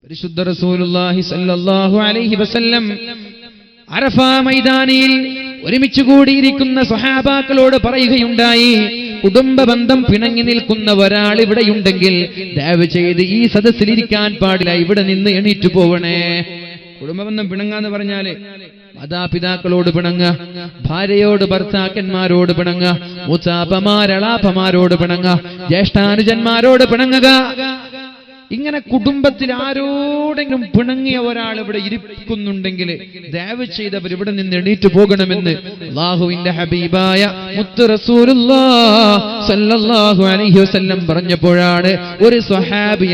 പരിശുദ്ധ റസൂലുള്ളാഹി സ്വല്ലല്ലാഹു അലൈഹി വസല്ലം അറഫ മൈതാനിയിൽ ഒരുമിച്ച് കൂടിയിരിക്കുന്ന സ്വഹാബാക്കളോട് പറയുകയുണ്ടായി, കുടുംബ ബന്ധം പിണങ്ങി നിൽക്കുന്ന ഒരാൾ ഇവിടെയുണ്ടെങ്കിൽ ദയവ് ചെയ്ത് ഈ സദസ്സിലിരിക്കാൻ പാടില്ല, ഇവിടെ നിന്ന് എണീറ്റു പോവണേ. കുടുംബബന്ധം പിണങ്ങാന്ന് പറഞ്ഞാല് മാതാപിതാക്കളോട് പിണങ്ങ, ഭാര്യയോട് ഭർത്താക്കന്മാരോട് പിണങ്ങ, മൂത്താപ്പമാരളാപ്പമാരോട് പിണങ്ങ, ജ്യേഷ്ഠാനുജന്മാരോട് പിണങ്ങുക. ഇങ്ങനെ കുടുംബത്തിൽ ആരോടെങ്കിലും പിണങ്ങിയ ഒരാൾ ഇവിടെ ഇരിക്കുന്നുണ്ടെങ്കിൽ ദയവ് ചെയ്തവർ ഇവിടെ നിന്ന് എണീറ്റു പോകണമെന്ന് അല്ലാഹുവിന്റെ ഹബീബായ മുത്ത് റസൂലുള്ളാഹി സ്വല്ലല്ലാഹു അലൈഹി വസല്ലം പറഞ്ഞപ്പോഴാണ് ഒരു സ്വഹാബി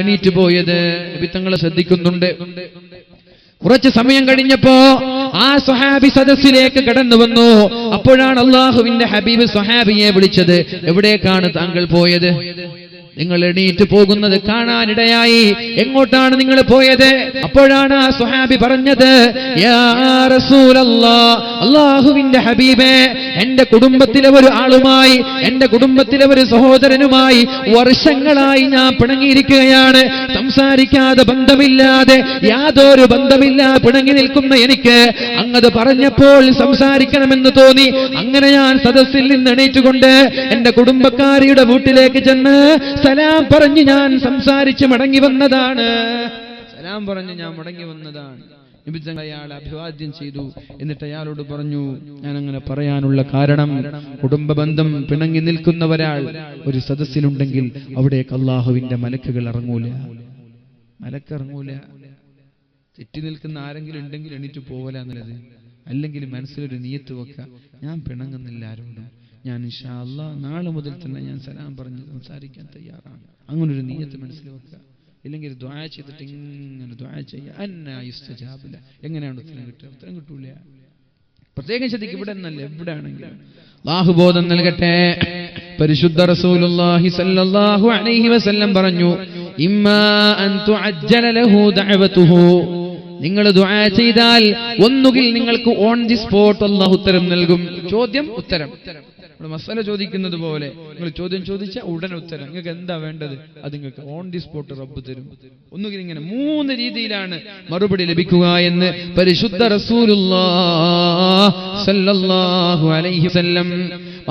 എണീറ്റു പോയത്. നബി തങ്ങളെ ശ്രദ്ധിക്കുന്നുണ്ട്. കുറച്ച് സമയം കഴിഞ്ഞപ്പോ ആ സ്വഹാബി സദസ്സിലേക്ക് കടന്നു വന്നു. അപ്പോഴാണ് അല്ലാഹുവിന്റെ ഹബീബ് സ്വഹാബിയെ വിളിച്ചത്. എവിടേക്കാണ് താങ്കൾ പോയത്? നിങ്ങൾ എണീറ്റ് പോകുന്നത് കാണാനിടയായി. എങ്ങോട്ടാണ് നിങ്ങൾ പോയത്? അപ്പോഴാണ് ആ സ്വഹാബി പറഞ്ഞത്, യാ റസൂലല്ലാഹ്, അല്ലാഹുവിന്റെ ഹബീബേ, എന്റെ കുടുംബത്തിലെ ഒരു ആളുമായി, എന്റെ കുടുംബത്തിലെ ഒരു സഹോദരനുമായി വർഷങ്ങളായി ഞാൻ പിണങ്ങിയിരിക്കുകയാണ്. സംസാരിക്കാതെ, ബന്ധമില്ലാതെ, യാതൊരു ബന്ധമില്ലാതെ പിണങ്ങി നിൽക്കുന്ന എനിക്ക് അങ്ങത് പറഞ്ഞപ്പോൾ സംസാരിക്കണമെന്ന് തോന്നി. അങ്ങനെ ഞാൻ സദസ്സിൽ നിന്ന് എണീറ്റുകൊണ്ട് എന്റെ കുടുംബക്കാരിയുടെ വീട്ടിലേക്ക് ചെന്ന് സലാം പറഞ്ഞ് ഞാൻ സംസാരിച്ച് മടങ്ങി വന്നതാണ്. നബി തങ്ങൾ അയാളെ അഭിവാദ്യം ചെയ്തു. എന്നിട്ട് അയാളോട് പറഞ്ഞു, ഞാൻ അങ്ങനെ പറയാനുള്ള കാരണം, കുടുംബ ബന്ധം പിണങ്ങി നിൽക്കുന്ന ഒരാൾ ഒരു സദസ്സിലുണ്ടെങ്കിൽ അവിടേക്ക് അല്ലാഹുവിന്റെ മലക്കുകൾ ഇറങ്ങൂല. തെറ്റി നിൽക്കുന്ന ആരെങ്കിലും ഉണ്ടെങ്കിൽ എണീറ്റ് പോവല എന്നുള്ളത്. അല്ലെങ്കിൽ മനസ്സിലൊരു നിയത്ത് വെക്ക, ഞാൻ പിണങ്ങുന്നില്ല ആരോടും, ഞാൻ ഇൻഷാ അല്ലാഹ് നാളെ മുതൽ തന്നെ ഞാൻ സലാം പറഞ്ഞ് സംസാരിക്കാൻ തയ്യാറാണ്. അങ്ങനൊരു നിയത്ത് മനസ്സിൽ വെക്കുക. ഇല്ലെങ്കിൽ ദുആ ചെയ്തിട്ട് ഇങ്ങനെ ദുആ ചെയ്യുക. അന്നാ യുസ്തജാബു ലഹ്, എങ്ങനെയാണ് ഉത്തരം കിട്ടൂല. പ്രത്യേകം ശ്രദ്ധിക്കുക, ഇവിടെ എന്നല്ല എവിടെയാണെങ്കിലും അല്ലാഹു ബോധം നൽകട്ടെ. പരിശുദ്ധ റസൂലുള്ളാഹി സ്വല്ലല്ലാഹു അലൈഹി വസല്ലം പറഞ്ഞു, ഇമ്മാ അൻ തുഅജ്ജല ലഹു ദഅവതുഹു, നിങ്ങൾ ദുആ ചെയ്താൽ ഒന്നുകിൽ നിങ്ങൾക്ക് ഓൺ ദി സ്പോട്ട് അല്ലാഹു ഉത്തരം നൽകും. ചോദ്യം ഉത്തരം, മസല ചോദിക്കുന്നത് പോലെ നിങ്ങൾ ചോദ്യം ചോദിച്ചാൽ ഉടനെ ഉത്തരം. നിങ്ങൾക്ക് എന്താ വേണ്ടത് അത് നിങ്ങൾക്ക് ഓൺ ദി സ്പോട്ട് റബ്ബ് തരും. ഒന്നുകിൽ ഇങ്ങനെ 3 രീതിയിലാണ് മറുപടി ലഭിക്കുക എന്ന് പരിശുദ്ധ റസൂലുള്ളാഹി സ്വല്ലല്ലാഹു അലൈഹി വസല്ലം.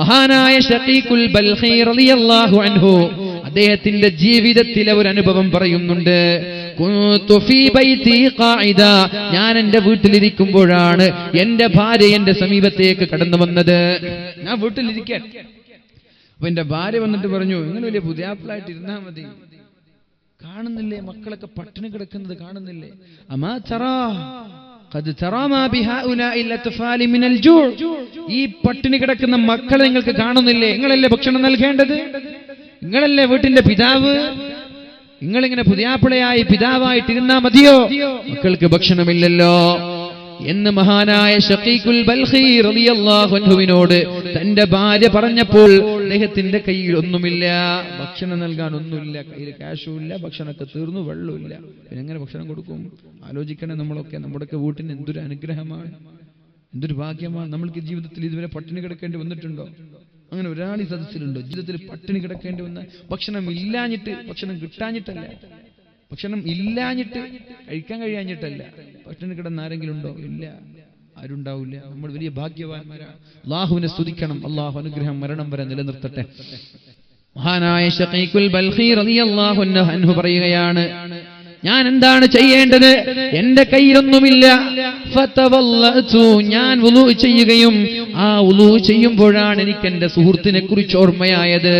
മഹാനായ ശഖീഖുൽ ബൽഖി റളിയല്ലാഹു അൻഹു അദ്ദേഹത്തിന്റെ ജീവിതത്തിലെ ഒരു അനുഭവം പറയുന്നുണ്ട്. ഞാൻ എന്റെ വീട്ടിലിരിക്കുമ്പോഴാണ് എന്റെ ഭാര്യ എന്റെ സമീപത്തേക്ക് കടന്നു വന്നത്. ഞാൻ വീട്ടിലിരിക്കാൻ, അപ്പൊ എന്റെ ഭാര്യ വന്നിട്ട് പറഞ്ഞു, നിങ്ങൾ വലിയ പുതിയാപ്പിളായിട്ട് ഇരുന്നാ മതി, കാണുന്നില്ലേ മക്കളൊക്കെ പട്ടിണി കിടക്കുന്നത് കാണുന്നില്ലേ? ഈ പട്ടിണി കിടക്കുന്ന മക്കളെ നിങ്ങൾക്ക് കാണുന്നില്ലേ? നിങ്ങളല്ലേ ഭക്ഷണം നൽകേണ്ടത്, നിങ്ങളല്ലേ വീട്ടിന്റെ പിതാവ്, നിങ്ങളിങ്ങനെ പുതിയാപ്പിളയായി പിതാവായിട്ടിരുന്നാ മതിയോ? മക്കൾക്ക് ഭക്ഷണമില്ലല്ലോ എന്ന് മഹാനായ ശഖീഖുൽ ബൽഖി റളിയല്ലാഹു അൻഹുവിനോട് തന്റെ ഭാര്യ പറഞ്ഞപ്പോൾ അദ്ദേഹത്തിന്റെ കയ്യിൽ ഒന്നുമില്ല, ഭക്ഷണം നൽകാൻ ഒന്നുമില്ല, കയ്യിൽ ക്യാഷുമില്ല, ഭക്ഷണമൊക്കെ തീർന്നു, വെള്ളമില്ല. പിന്നെ എങ്ങനെ ഭക്ഷണം കൊടുക്കും? ആലോചിക്കണേ. നമ്മുടെയൊക്കെ വീട്ടിന് എന്തൊരു അനുഗ്രഹമാണ്, എന്തൊരു ഭാഗ്യമാണ്. നമ്മൾക്ക് ജീവിതത്തിൽ ഇതുവരെ പട്ടിണി കിടക്കേണ്ടി വന്നിട്ടുണ്ടോ? അങ്ങനെ ഒരാൾ ഈ സദസ്സിലുണ്ടോ ജീവിതത്തിൽ പട്ടിണി കിടക്കേണ്ടി വന്ന? ഭക്ഷണം ഇല്ലാഞ്ഞിട്ട്, ഭക്ഷണം കിട്ടാഞ്ഞിട്ടല്ല, ഭക്ഷണം ഇല്ലാഞ്ഞിട്ട്, കഴിക്കാൻ കഴിയാഞ്ഞിട്ടല്ല. പട്ടിണി കിടന്ന ആരെങ്കിലും ഉണ്ടോ? ഇല്ല, ആരുണ്ടാവില്ല. നമ്മൾ വലിയ ഭാഗ്യവാന്മാരാണ്. അല്ലാഹുവിനെ സ്തുതിക്കണം. അല്ലാഹു അനുഗ്രഹം മരണം വരെ നിലനിർത്തട്ടെ. മഹാനായ ശഖീഖുൽ ബൽഖി റളിയല്ലാഹു അൻഹു പറയുകയാണ്, ഞാൻ എന്താണ് ചെയ്യേണ്ടത്? എന്റെ കയ്യിലൊന്നുമില്ല. ഫതവല്ലതു, ഞാൻ വുളൂ ചെയ്യുകയും ആ വുളൂ ചെയ്യുമ്പോഴാണ് എനിക്ക് എന്റെ സുഹൃത്തിനെ കുറിച്ച് ഓർമ്മയായത്.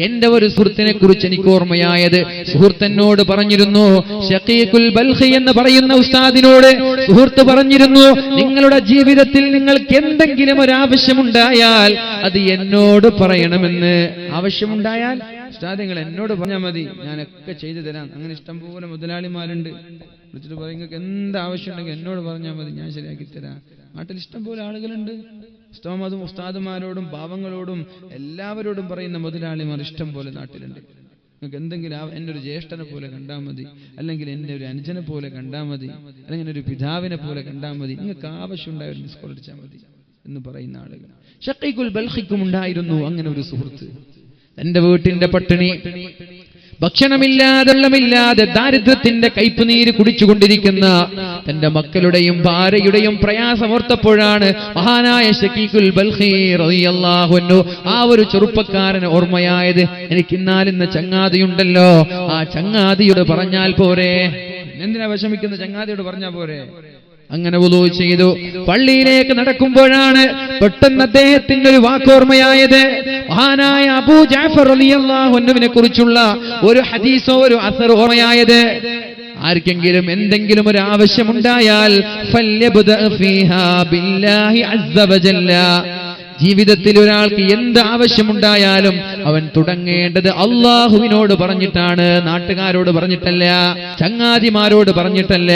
എന്റെ ഒരു സുഹൃത്തിനെ കുറിച്ച് എനിക്ക് ഓർമ്മയായത്. സുഹൃത്തിനോട് പറഞ്ഞിരുന്നു, ശഖീഖുൽ ബൽഖി എന്ന് പറയുന്ന ഉസ്താദിനോട് സുഹൃത്ത് പറഞ്ഞിരുന്നു, നിങ്ങളുടെ ജീവിതത്തിൽ നിങ്ങൾക്ക് എന്തെങ്കിലും ഒരു ആവശ്യമുണ്ടായാൽ അത് എന്നോട് പറയണമെന്ന്. ആവശ്യമുണ്ടായാൽ ഉസ്താദ് നിങ്ങൾ എന്നോട് പറഞ്ഞാൽ മതി, ഞാനൊക്കെ ചെയ്തു തരാം. അങ്ങനെ ഇഷ്ടംപോലെ മുതലാളിമാരുണ്ട്. വിളിച്ചിട്ട് പറയും, നിങ്ങൾക്ക് എന്ത് ആവശ്യം ഉണ്ടെങ്കിൽ എന്നോട് പറഞ്ഞാൽ മതി, ഞാൻ ശരിയാക്കി തരാം. നാട്ടിൽ ഇഷ്ടംപോലെ ആളുകളുണ്ട്. ഉസ്താദുമാരോടും പാവങ്ങളോടും എല്ലാവരോടും പറയുന്ന മുതലാളിമാർ ഇഷ്ടം പോലെ നാട്ടിലുണ്ട്. നിങ്ങൾക്ക് എന്തെങ്കിലും എന്നെ ഒരു ജ്യേഷ്ഠനെ പോലെ കണ്ടാൽ മതി, അല്ലെങ്കിൽ എന്നെ ഒരു അനുജനെ പോലെ കണ്ടാൽ മതി, അല്ലെങ്കിൽ ഒരു പിതാവിനെ പോലെ കണ്ടാൽ മതി, നിങ്ങൾക്ക് ആവശ്യമുണ്ടായ ഒരു മിസ് കോൾ അടിച്ചാൽ മതി എന്ന് പറയുന്ന ആളുകൾ. ശഖീഖുൽ ബൽഖിക്കും ഉണ്ടായിരുന്നു അങ്ങനെ ഒരു സുഹൃത്ത്. തന്റെ വീട്ടിന്റെ പട്ടിണി ഭക്ഷണമില്ലാതെ വെള്ളമില്ലാതെ ദാരിദ്ര്യത്തിന്റെ കയ്പുനീര് കുടിച്ചുകൊണ്ടിരിക്കുന്ന തന്റെ മക്കളുടെയും ഭാര്യയുടെയും പ്രയാസമോർത്തപ്പോഴാണ് മഹാനായ ശകീഖുൽ ബൽഖി റളിയല്ലാഹു അൻഹു ആ ഒരു ചെറുപ്പക്കാരന് ഓർമ്മയായത്. എനിക്ക് ഇന്നാലിന്ന ചങ്ങാതിയുണ്ടല്ലോ, ആ ചങ്ങാതിയോട് പറഞ്ഞാൽ പോരെ, എന്തിനാ വിഷമിക്കുന്ന, ചങ്ങാതിയോട് പറഞ്ഞാൽ പോരെ. അങ്ങനെ വുളൂ ചെയ്തു പള്ളിയിലേക്ക് നടക്കുമ്പോഴാണ് പെട്ടെന്ന് അദ്ദേഹത്തിന്റെ ഒരു വാക്കോർമ്മയായത്. മഹാനായ അബൂ ജഅഫർ റളിയല്ലാഹു അൻഹുവിനെ കുറിച്ചുള്ള ഒരു ഹദീസോ ഒരു അസർ ഓർമ്മയായത്. ആർക്കെങ്കിലും എന്തെങ്കിലും ഒരു ആവശ്യമുണ്ടായാൽ ഫല്യബ്ദഅ ഫീഹാ ബില്ലാഹി അസ്സ വജല്ല. ജീവിതത്തിൽ ഒരാൾക്ക് എന്ത് ആവശ്യമുണ്ടായാലും അവൻ തുടങ്ങേണ്ടത് അള്ളാഹുവിനോട് പറഞ്ഞിട്ടാണ്, നാട്ടുകാരോട് പറഞ്ഞിട്ടല്ല, ചങ്ങാതിമാരോട് പറഞ്ഞിട്ടല്ല.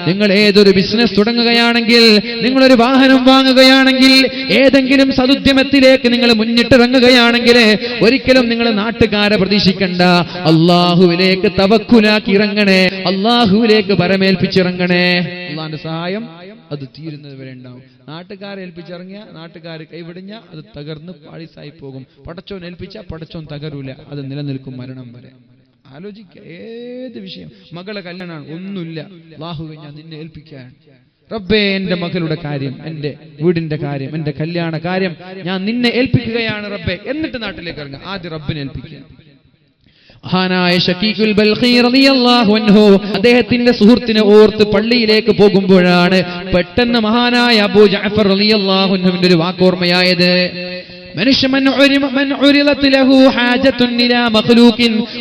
നിങ്ങൾ ഏതൊരു ബിസിനസ് തുടങ്ങുകയാണെങ്കിൽ, നിങ്ങളൊരു വാഹനം വാങ്ങുകയാണെങ്കിൽ, ഏതെങ്കിലും സദുദ്യമത്തിലേക്ക് നിങ്ങൾ മുന്നിട്ടിറങ്ങുകയാണെങ്കിൽ ഒരിക്കലും നിങ്ങൾ നാട്ടുകാരെ പ്രതീക്ഷിക്കണ്ട. അള്ളാഹുവിലേക്ക് തവക്കുലാക്കി ഇറങ്ങണേ, അള്ളാഹുവിലേക്ക് പരമേൽപ്പിച്ചിറങ്ങണേ. അള്ളാന്റെ സഹായം അത് തീരുന്നത് വരെ ഉണ്ടാവും. നാട്ടുകാരെ ഏൽപ്പിച്ചിറങ്ങിയ നാട്ടുകാർ കൈവിടിഞ്ഞ അത് തകർന്ന് പാളിസായി പോകും. പടച്ചോൻ ഏൽപ്പിച്ച പടച്ചോൻ തകരൂല, അത് നിലനിൽക്കും മരണം വരെ. ആലോചിക്കുക, ഏത് വിഷയം, മകളെ കല്യാണമാണ്, ഒന്നുമില്ല, അല്ലാഹുവേ ഞാൻ നിന്നെ ഏൽപ്പിക്കാൻ, റബ്ബേ എന്റെ മകളുടെ കാര്യം, എന്റെ വീടിന്റെ കാര്യം, എന്റെ കല്യാണ കാര്യം ഞാൻ നിന്നെ ഏൽപ്പിക്കുകയാണ് റബ്ബേ. എന്നിട്ട് നാട്ടിലേക്ക് ഇറങ്ങുക, ആദ്യം റബ്ബിനെ ഏൽപ്പിക്കുക. മഹാനായ ശകീഖുൽ ബൽഖി റളിയല്ലാഹു അൻഹു അദ്ദേഹത്തിന്റെ സുഹൃത്തിനെ ഓർത്ത് പള്ളിയിലേക്ക് പോകുമ്പോഴാണ് പെട്ടെന്ന് മഹാനായ അബൂ ജഅഫർ റളിയല്ലാഹു അൻഹുവിന്റെ ഒരു വാക്കോർമ്മയായത്.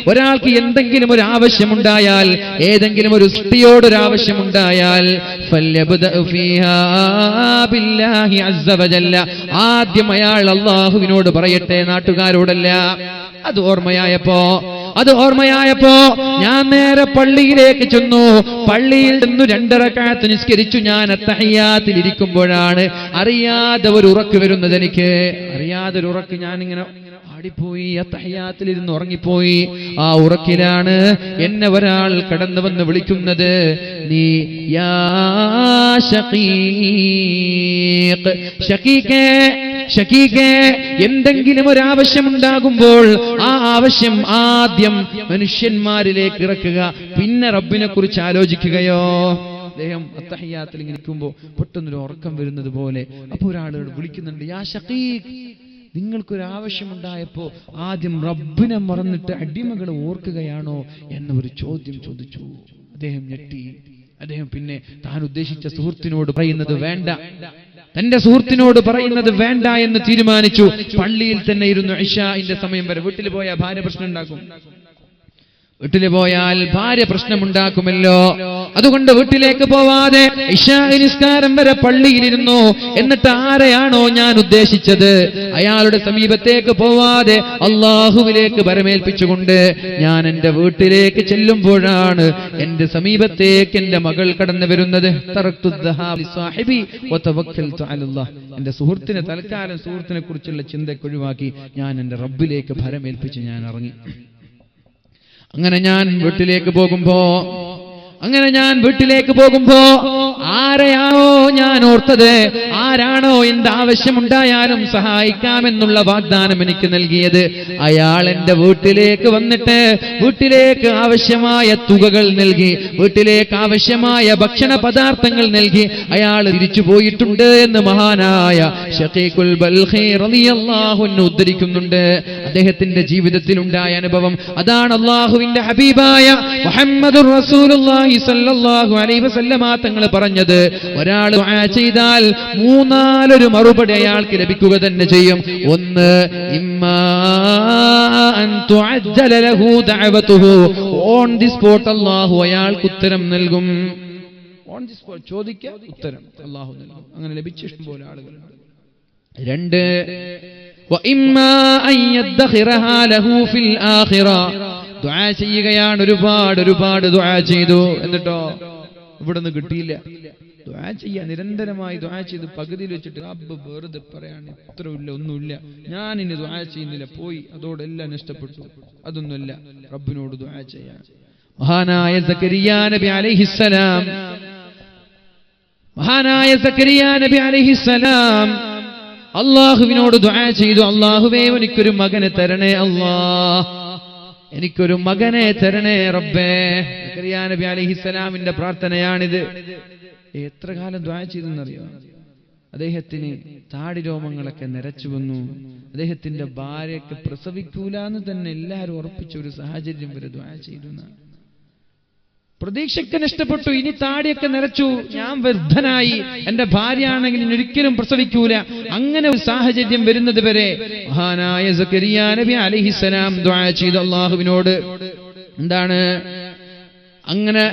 ഒരാൾക്ക് എന്തെങ്കിലും ഒരു ആവശ്യമുണ്ടായാൽ, ഏതെങ്കിലും ഒരു സൃഷ്ടിയോടൊരു ആവശ്യമുണ്ടായാൽ ആദ്യം അയാൾ അല്ലാഹുവിനോട് പറയട്ടെ, നാട്ടുകാരോടല്ല. അത് ഓർമ്മയായപ്പോ ഞാൻ നേരെ പള്ളിയിലേക്ക് ചെന്നു. പള്ളിയിൽ നിന്ന് 2 റക്അത്ത് നിസ്കരിച്ചു. ഞാൻ അത്തഹിയ്യാത്തിൽ ഇരിക്കുമ്പോഴാണ് അറിയാതെ ഒരു ഉറക്ക് വരുന്നത്. എനിക്ക് അറിയാതെ ഒരു ഉറക്ക്, ഞാനിങ്ങനെ ആടിപ്പോയി, അത്തഹിയ്യാത്തിൽ ഇരുന്ന് ഉറങ്ങിപ്പോയി. ആ ഉറക്കിലാണ് എന്നെ ഒരാൾ കടന്നു വന്ന് വിളിക്കുന്നത്, നീ യാ ശഖീഖ്, ഷക്കീഖേ, എന്തെങ്കിലും ഒരു ആവശ്യമുണ്ടാകുമ്പോൾ ആ ആവശ്യം ആദ്യം മനുഷ്യന്മാരിലേക്ക് ഇറക്കുക, പിന്നെ റബ്ബിനെ കുറിച്ച് ആലോചിക്കുകയോ. അദ്ദേഹം അത്തഹിയ്യാത്തിൽ ഇങ്ങനെ ഇരിക്കുമ്പോൾ പെട്ടെന്നൊരു ഉറക്കം വരുന്നത് പോലെ അപ്പൊ ഒരാളോട് വിളിക്കുന്നുണ്ട്, യാ ഷഖീഖ്, നിങ്ങൾക്കൊരു ആവശ്യമുണ്ടായപ്പോ ആദ്യം റബ്ബിനെ മറന്നിട്ട് അടിമകളെ ഓർക്കുകയാണോ എന്നൊരു ചോദ്യം ചോദിച്ചു. അദ്ദേഹം ഞെട്ടി. അദ്ദേഹം പിന്നെ താൻ ഉദ്ദേശിച്ച സുഹൃത്തിനോട് പറയുന്നത് വേണ്ട, തന്റെ സുഹൃത്തിനോട് പറയുന്നത് വേണ്ട എന്ന് തീരുമാനിച്ചു. പള്ളിയിൽ തന്നെ ഇരുന്നു ഇശാഇന്റെ സമയം വരെ. വീട്ടിൽ പോയാൽ ഭാര്യ പ്രശ്നം ഉണ്ടാക്കും, വീട്ടിൽ പോയാൽ ഭാര്യ പ്രശ്നമുണ്ടാക്കുമല്ലോ. അതുകൊണ്ട് വീട്ടിലേക്ക് പോവാതെ ഇശാ നിസ്കാരം വരെ പള്ളിയിലിരുന്നു. എന്നിട്ട് ആരെയാണോ ഞാൻ ഉദ്ദേശിച്ചത് അയാളുടെ സമീപത്തേക്ക് പോവാതെ അള്ളാഹുവിലേക്ക് പരമേൽപ്പിച്ചുകൊണ്ട് ഞാൻ എന്റെ വീട്ടിലേക്ക് ചെല്ലുമ്പോഴാണ് എന്റെ സമീപത്തേക്ക് എന്റെ മകൾ കടന്നു വരുന്നത്. എന്റെ സുഹൃത്തിനെ തൽക്കാലം സുഹൃത്തിനെ കുറിച്ചുള്ള ചിന്തയ്ക്ക് ഒഴിവാക്കി ഞാൻ എന്റെ റബ്ബിലേക്ക് പരമേൽപ്പിച്ച് ഞാൻ ഇറങ്ങി. അങ്ങനെ ഞാൻ വീട്ടിലേക്ക് പോകുമ്പോ ആരെയാണോ ഞാൻ ഓർത്തത്, ആരാണോ എന്താവശ്യമുണ്ടായാലും സഹായിക്കാമെന്നുള്ള വാഗ്ദാനം എനിക്ക് നൽകിയത്, അയാൾ എന്റെ വീട്ടിലേക്ക് വന്നിട്ട് വീട്ടിലേക്ക് ആവശ്യമായ തുകകൾ നൽകി, വീട്ടിലേക്ക് ആവശ്യമായ ഭക്ഷണ പദാർത്ഥങ്ങൾ നൽകി അയാൾ തിരിച്ചു പോയിട്ടുണ്ട് എന്ന് മഹാനായ ശഖീഖുൽ ബൽഖി റളിയല്ലാഹു അൻഹു ഉദ്ധരിക്കുന്നുണ്ട്. അദ്ദേഹത്തിന്റെ ജീവിതത്തിൽ ഉണ്ടായ അനുഭവം അതാണ്. അല്ലാഹുവിന്റെ ഹബീബായ മുഹമ്മദുർ റസൂലുള്ളാഹി സ്വല്ലല്ലാഹു അലൈഹി വസല്ലമ തങ്ങൾ പറഞ്ഞത്, ഒരാൾ ദുആ ചെയ്താൽ 3-4 മറുപടി അയാൾക്ക് ലഭിക്കുക തന്നെ ചെയ്യും. ഒന്ന്, ഇമ്മാ അൻ തുഅജ്ജല ലഹു ദഅവതുഹു, ഓൺ ദി സ്പോട്ട് അല്ലാഹു അയാൾക്ക് ഉത്തരം നൽകും. ഓൺ ദി സ്പോട്ട് ചോദിക്കുക, ഉത്തരം അല്ലാഹു നൽകും. അങ്ങനെ ലഭിച്ച ഇഷ്ടംപോലെ ആളുകളുണ്ട്. 2, വഇമ്മാ അൻ യദ്ഖിറഹാ ലഹു ഫിൽ ആഖിറ, ദുആ ചെയ്യുകയാണ്, ഒരുപാട് ദുആ ചെയ്തു, എന്നിട്ടോ ഇവിടുന്ന് കിട്ടിയില്ല. ദുആ ചെയ്യാ, നിരന്തരമായി ദുആ ചെയ്ത് പകുതിയിൽ വെച്ചിട്ട് റബ്ബ് വെറുതെ പറയാണ്, ഇത്രയില്ല, ഒന്നുമില്ല, ഞാൻ ഇനി ദുആ ചെയ്യുന്നില്ല, പോയി, അതോടെല്ലാം നഷ്ടപ്പെട്ടു. അതൊന്നുമല്ല, റബ്ബിനോട് ദുആ ചെയ്യാൻ. മഹാനായ സക്കരിയ നബി അലൈഹിസ്സലാം അല്ലാഹുവിനോട് ദുആ ചെയ്തു, അല്ലാഹുവേ എനിക്കൊരു മകനെ തരണേ അല്ലാഹ്. എനിക്കൊരു മകനെ തരണേ റബ്ബേ. സക്കരിയ നബി അലൈഹിസ്സലാമിന്റെ പ്രാർത്ഥനയാണിത്. എത്ര കാലം ദുആ ചെയ്തെന്നറിയോ? അദ്ദേഹത്തിന് താടി രോമങ്ങളൊക്കെ നിരച്ചു വന്നു. അദ്ദേഹത്തിന്റെ ഭാര്യയ്ക്ക് പ്രസവിക്കൂല എന്ന് തന്നെ എല്ലാവരും ഉറപ്പിച്ച ഒരു സാഹചര്യം വരെ ദുആ ചെയ്തു. പ്രതീക്ഷയ്ക്ക് നഷ്ടപ്പെട്ടു. ഇനി താടിയൊക്കെ നിറച്ചു, ഞാൻ വൃദ്ധനായി, എന്റെ ഭാര്യ ആണെങ്കിൽ ഒരിക്കലും പ്രസവിക്കൂല. അങ്ങനെ ഒരു സാഹചര്യം വരുന്നത് വരെ മഹാനായ സക്കരിയ നബി അലൈഹിസ്സലാം ദുആ ചെയ്തു അല്ലാഹുവിനോട്. എന്താണ്? അങ്ങനെ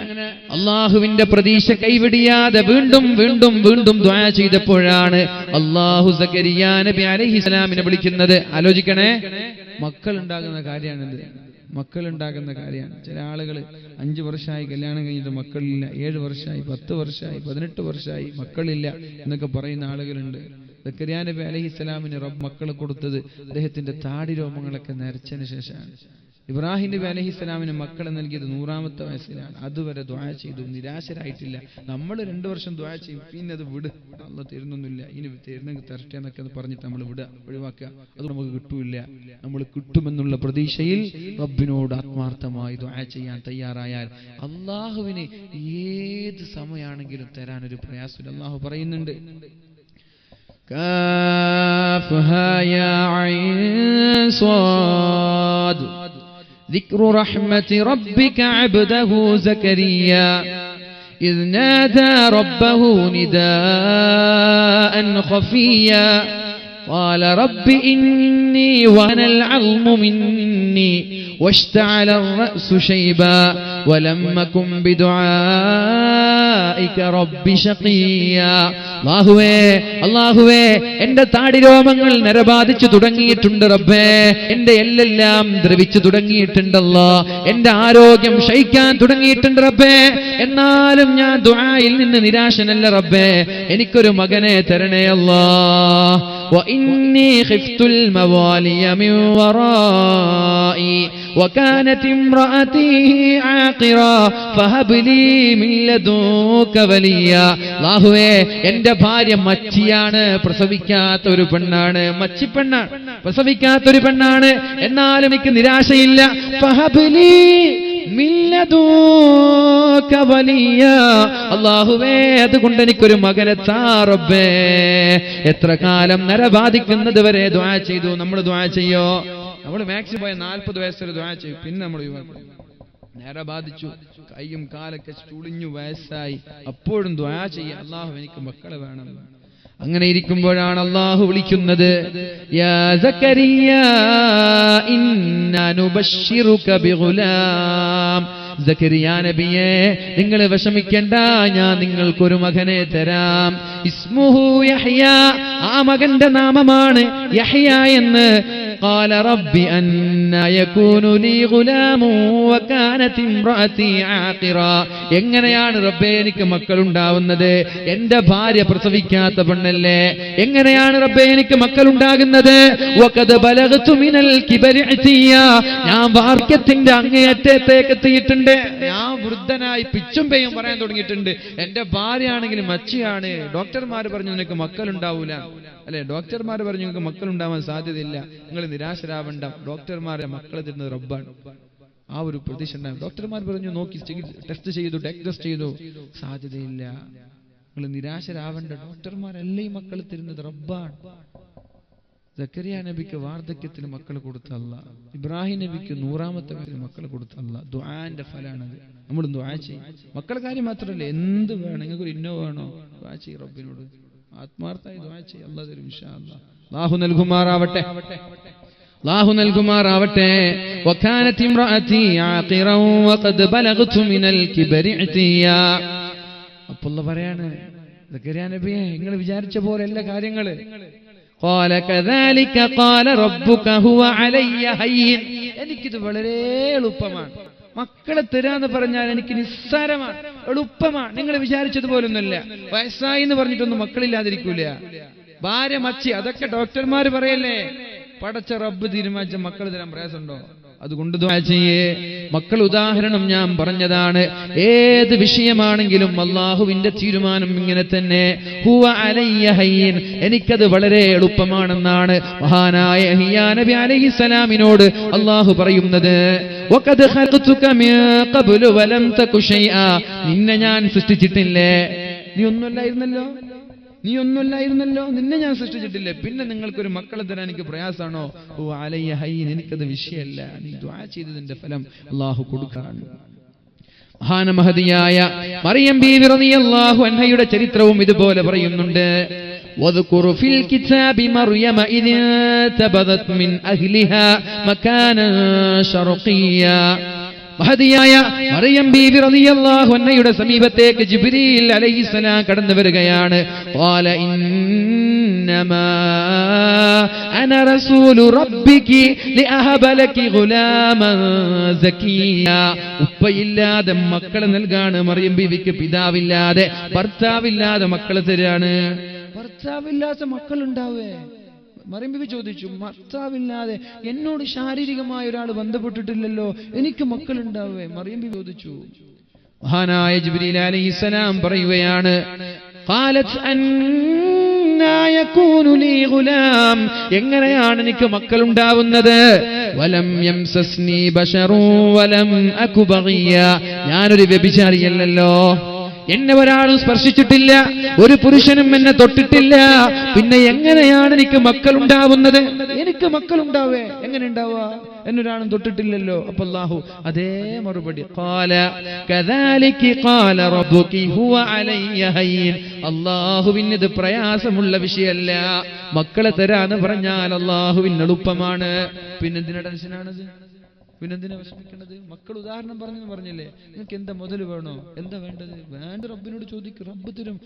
അള്ളാഹുവിന്റെ പ്രതീക്ഷ കൈവിടിയാതെ വീണ്ടും വീണ്ടും വീണ്ടും ദുആ ചെയ്തപ്പോഴാണ് അള്ളാഹു സക്കരിയ നബി അലൈഹിസ്സലാമിനെ വിളിക്കുന്നത്. ആലോചിക്കണേ, മക്കൾ ഉണ്ടാകുന്ന കാര്യമാണിത്. മക്കളുണ്ടാകുന്ന കാര്യമാണ്. ചില ആളുകൾ 5 വർഷമായി കല്യാണം കഴിഞ്ഞിട്ട് മക്കളില്ല, 7 വർഷമായി, 10 വർഷമായി, 18 വർഷമായി മക്കളില്ല എന്നൊക്കെ പറയുന്ന ആളുകളുണ്ട്. സക്കരിയ നബി അലൈഹിസ്സലാമിന് റബ്ബ് മക്കളെ കൊടുത്തത് അദ്ദേഹത്തിന്റെ താടി രോമങ്ങളൊക്കെ നരച്ചതിന് ശേഷമാണ്. ഇബ്രാഹിം നബി അലൈഹിസ്സലാമിന് മക്കളെ നൽകിയത് 100ാമത്തെ വയസ്സിലാണ്. അതുവരെ ദുആ ചെയ്തു, നിരാശരായിട്ടില്ല. നമ്മൾ 2 വർഷം ദുആ ചെയ്യും, പിന്നെ അത് വിട്, അല്ലാഹ് തരുന്നൊന്നുമില്ല, ഇനി തരുന്നെങ്കിൽ തരട്ടെ എന്നൊക്കെ പറഞ്ഞിട്ട് നമ്മൾ ഒഴിവാക്കുക. അത് നമുക്ക് കിട്ടൂല. നമ്മൾ കിട്ടുമെന്നുള്ള പ്രതീക്ഷയിൽ റബ്ബിനോട് ആത്മാർത്ഥമായി ദുആ ചെയ്യാൻ തയ്യാറായാൽ അള്ളാഹുവിന് ഏത് സമയമാണെങ്കിലും തരാനൊരു പ്രയാസമില്ല. അള്ളാഹു പറയുന്നുണ്ട്, കാഫ്ഹാ യാ ഐൻ സ്വാദ് ذكر رحمة ربك عبده زكريا إذ نادى ربه نداء خفيا قال رب إني وهن العظم مني واشتعل الرأس شيبا ولم أكن بدعائك رب شقيا. അല്ലാഹുവേ, എന്റെ താടി രോമങ്ങൾ നരബാധിച്ചു തുടങ്ങിയിട്ടുണ്ട് റബ്ബേ. എന്റെ എല്ലെല്ലാം ദ്രവിച്ചു തുടങ്ങിയിട്ടുണ്ടല്ലോ. എന്റെ ആരോഗ്യം ക്ഷയിക്കാൻ തുടങ്ങിയിട്ടുണ്ട് റബ്ബേ. എന്നാലും ഞാൻ ദുആയിൽ നിന്ന് നിരാശനല്ല റബ്ബേ. എനിക്കൊരു മകനെ തരണേ അല്ലാഹ്. وإني خفت الموالي من ورائي وكانت امرأتي عاقرا فهب لي من لدنك وليا. അല്ലാഹുവേ, എന്റെ ഭാര്യ മച്ചിയാണ്, പ്രസവിക്കാത്ത ഒരു പെണ്ണാണ്, മച്ചിപ്പെണ്ണാണ്, പ്രസവിക്കാത്ത ഒരു പെണ്ണാണ്. എന്നാലും എനിക്ക് നിരാശയില്ല. ഫഹബ് ലീ മിൻ ലദുക വലിയ. അല്ലാഹുവേ, അതുകൊണ്ട് എനിക്കൊരു മകനെ താ റബ്ബേ. എത്ര കാലം നരബാധിക്കുന്നത് വരെ ദുആ ചെയ്തു. നമ്മൾ ദുആ ചെയ്യോ? നമ്മൾ മാക്സിമം 40 വയസ്സ് വരെ ദുആ ചെയ്യും, പിന്നെ നമ്മൾ നരബാധിച്ചു, കയ്യും കാലൊക്കെ ചുളിഞ്ഞു, വയസ്സായി, അപ്പോഴും ദുആ ചെയ്യ, അല്ലാഹു എനിക്ക് മക്കളെ വേണം. അങ്ങനെ ഇരിക്കുമ്പോഴാണ് അല്ലാഹു വിളിക്കുന്നത്, യാ സക്കരിയ ഇന്നാ നുബശ്ശിറുക ബിഗുലാം. സക്കരിയ നബിയെ, നിങ്ങൾ വിഷമിക്കേണ്ട, ഞാൻ നിങ്ങൾക്കൊരു മകനെ തരാം. ഇസ്മുഹു യഹ്യ, ആ മകന്റെ നാമമാണ് യഹ്യ എന്ന്. قال رب أنى يكون لي غلام وكانت امرأتي عاقرا. എങ്ങനെയാണ് റബ്ബേ എനിക്ക് മക്കളുണ്ടാവുന്നത്? എന്റെ ഭാര്യ പ്രസവിക്കാത്ത പെണ്ണല്ലേ. എങ്ങനെയാണ് റബ്ബേ എനിക്ക് മക്കളുണ്ടാകുന്നത്? വഖദ് ബലഗ്തു മിനൽ കിബരി അതിയ, ഞാൻ വാർദ്ധക്യത്തിന്റെ അങ്ങേയറ്റത്തേക്ക് എത്തിയിട്ടുണ്ട്. ഞാൻ വൃദ്ധനായി പിച്ചും പേയും പറയാൻ തുടങ്ങിയിട്ടുണ്ട്. എന്റെ ഭാര്യ ആണെങ്കിലും മച്ചിയാണ്. ഡോക്ടർമാർ പറഞ്ഞു നിനക്ക് മക്കളുണ്ടാവൂല, അല്ലെ? ഡോക്ടർമാർ പറഞ്ഞു നിങ്ങൾക്ക് മക്കളുണ്ടാവാൻ സാധ്യതയില്ല, നിങ്ങൾ നിരാശരാവണ്ട, ഡോക്ടർമാരെ മക്കളെ തരുന്നത് റബ്ബാണ്. ആ ഒരു പ്രതീക്ഷ ഉണ്ടാകും. ഡോക്ടർമാർ പറഞ്ഞു, നോക്കി ടെസ്റ്റ് ചെയ്തു, ടെസ്റ്റ് ചെയ്തു, സാധ്യതയില്ല, നിങ്ങൾ നിരാശരാവണ്ട, ഡോക്ടർമാരല്ലേ ഈ മക്കളെ തരുന്നത് റബ്ബാണ്. സക്കരിയ നബിക്ക് വാർദ്ധക്യത്തിൽ മക്കളെ കൊടുത്ത അല്ലാഹ്, ഇബ്രാഹിം നബിക്ക് 100ാമത്തെ വയസ്സിൽ മക്കളെ കൊടുത്ത അല്ലാഹ്. ദുആന്റെ ഫലാണത്. നമ്മൾ ദുആ ചെയ്യും. മക്കളുടെ കാര്യം മാത്രമല്ല, എന്ത് വേണം, നിങ്ങൾക്കൊരു ഇന്നോ വേണോ, ദുആ ചെയ്യും റബ്ബിനോട്, ആത്മാർത്ഥമായി ദുആ ചെയ്യും, അല്ലാഹ് തരും ഇൻഷാ അല്ലാഹ്. അല്ലാഹു നൽകുമാറാവട്ടെ, അല്ലാഹു നൽകുമാറാവട്ടെ. വകാനത് ഇംറഅതി ആഖിറൻ വഖദ് ബലഗ്തു മിനൽ കിബരി അതിയ. അപ്പോൾ അല്ലാഹ് പറയാണ്, സക്കരിയ നബിയെ, നിങ്ങൾ വിചാരിച്ച പോലെ എല്ലാ കാര്യങ്ങള്. ഖാല കദാലിക ഖാല റബ്ബുക ഹുവ അലയ്യ ഹയ്യിൻ. എനിക്കിത് വളരെ എളുപ്പമാണ്. മക്കളെ തരാന്ന് പറഞ്ഞാൽ എനിക്ക് നിസ്സാരമാണ്, എളുപ്പമാണ്. നിങ്ങൾ വിചാരിച്ചതുപോലൊന്നുമല്ല. വയസ്സായി എന്ന് പറഞ്ഞിട്ടൊന്നും മക്കളില്ലാതിരിക്കൂല. ഭാര്യ മച്ചി, അതൊക്കെ ഡോക്ടർമാർ പറയല്ലേ. പടച്ച റബ്ബ് തീരുമാനിച്ച മക്കൾ തരാൻ പ്രയാസമുണ്ടോ? അതുകൊണ്ട് ദുആ ചെയ്യേ. മക്കൾ ഉദാഹരണം ഞാൻ പറഞ്ഞതാണ്. ഏത് വിഷയമാണെങ്കിലും അല്ലാഹുവിന്റെ തീരുമാനം ഇങ്ങനെ തന്നെ. ഹുവ അലയ്യ ഹയ്യിൻ, എനിക്കത് വളരെ എളുപ്പമാണെന്നാണ് മഹാനായ യഹ്യാ നബി അലൈഹിസ്സലാമിനോട് അല്ലാഹു പറയുന്നത്. വഖദ് ഖൽഖതുക മിൻ ഖബ്ലു വലം തകു ശൈആ, നിന്നെ ഞാൻ സൃഷ്ടിച്ചിട്ടില്ലേ, നീ ഒന്നുമില്ലായിരുന്നല്ലോ, നിന്നെ ഞാൻ സൃഷ്ടിച്ചിട്ടില്ലേ, പിന്നെ നിങ്ങൾക്കൊരു മക്കളെ തരാൻ എനിക്ക് പ്രയാസാണോ? ഓ അലയ്യ ഹയ്യിൻ, എനിക്കത് വിഷയമല്ല, നീ ദുആ ചെയ്തതിന്റെ ഫലം അല്ലാഹു കൊടുക്കാൻ. മഹാനമഹദിയായ മറിയം ബീവി റളിയല്ലാഹു അൻഹയുടെ ചരിത്രവും ഇതുപോലെ പറയുന്നുണ്ട്. വദ്കുർ ഫിൽ കിതാബി മറിയമ ഇദ് തബദത് മിൻ അഹ്ലിഹാ മകാനൻ ശർഖിയ്യ. മഹദിയായ മറിയം ബീവി റളിയല്ലാഹു അൻഹയുടെ സമീപത്തേക്ക് ജിബ്രീൽ അലൈഹിസ്സലാം കടന്നു വരികയാണ്. ഖാല ഇന്നമാ അന റസൂലു റബ്ബികി ലിഅഹബ ലകി ഗുലാമൻ സകിയ. ഉപ്പയില്ലാതെ മക്കളെ നൽകാണ് മറിയം ബീവിക്ക്, പിതാവില്ലാതെ ഭർത്താവില്ലാതെ മക്കളെ തരാണ്. ഭർത്താവില്ലാത്ത മക്കളുണ്ടാവേ? മറിയം ബീവി ചോദിച്ചു, ഭർത്താവില്ലാതെ എന്നോട് ശാരീരികമായ ഒരാൾ ബന്ധപ്പെട്ടിട്ടില്ലല്ലോ, എനിക്ക് മക്കളുണ്ടാവേ? മറിയം ബീവി ചോദിച്ചു. മഹാനായ ജിബ്രീൽ അലൈഹിസ്സലാം പറയുകയാണ്, ഖാലത് അന്നാ യകൂനു ലീ ഗുലാം, എങ്ങനെയാണ് എനിക്ക് മക്കളുണ്ടാവുന്നത്? വലം യംസസ്നി ബശറു വലം അകു ബഗിയ, ഞാനൊരു വ്യഭിചാരിയല്ലല്ലോ, എന്നെ ഒരാളും സ്പർശിച്ചിട്ടില്ല, ഒരു പുരുഷനും എന്നെ തൊട്ടിട്ടില്ല, പിന്നെ എങ്ങനെയാണ് എനിക്ക് മക്കളുണ്ടാവുന്നത്? എനിക്ക് മക്കളുണ്ടാവേ? എങ്ങനെ ഉണ്ടാവുക? എന്നൊരാളും തൊട്ടിട്ടില്ലല്ലോ. അപ്പൊ അല്ലാഹു അതേ മറുപടി, ഖാല കദാലികി ഖാല റബ്ബുകി ഹുവ അലയ്യ ഹയ്യിൻ, അല്ലാഹുവിന് ഇത് പ്രയാസമുള്ള വിഷയമല്ല, മക്കളെ തരാന്ന് പറഞ്ഞാൽ അല്ലാഹുവിന് എളുപ്പമാണ്. പിന്നെന്തിനാ ടെൻഷനാണത്? പിന്നെന്തിനാ വിഷമിക്കേണ്ടത്? മക്കൾ ഉദാഹരണം പറഞ്ഞില്ലേ, നിങ്ങൾക്ക് എന്താ മുതൽ വേണോ, എന്താ വേണ്ടത്? വേണ്ട റബ്ബിനോട് ചോദിക്കും, റബ്ബ് തരും.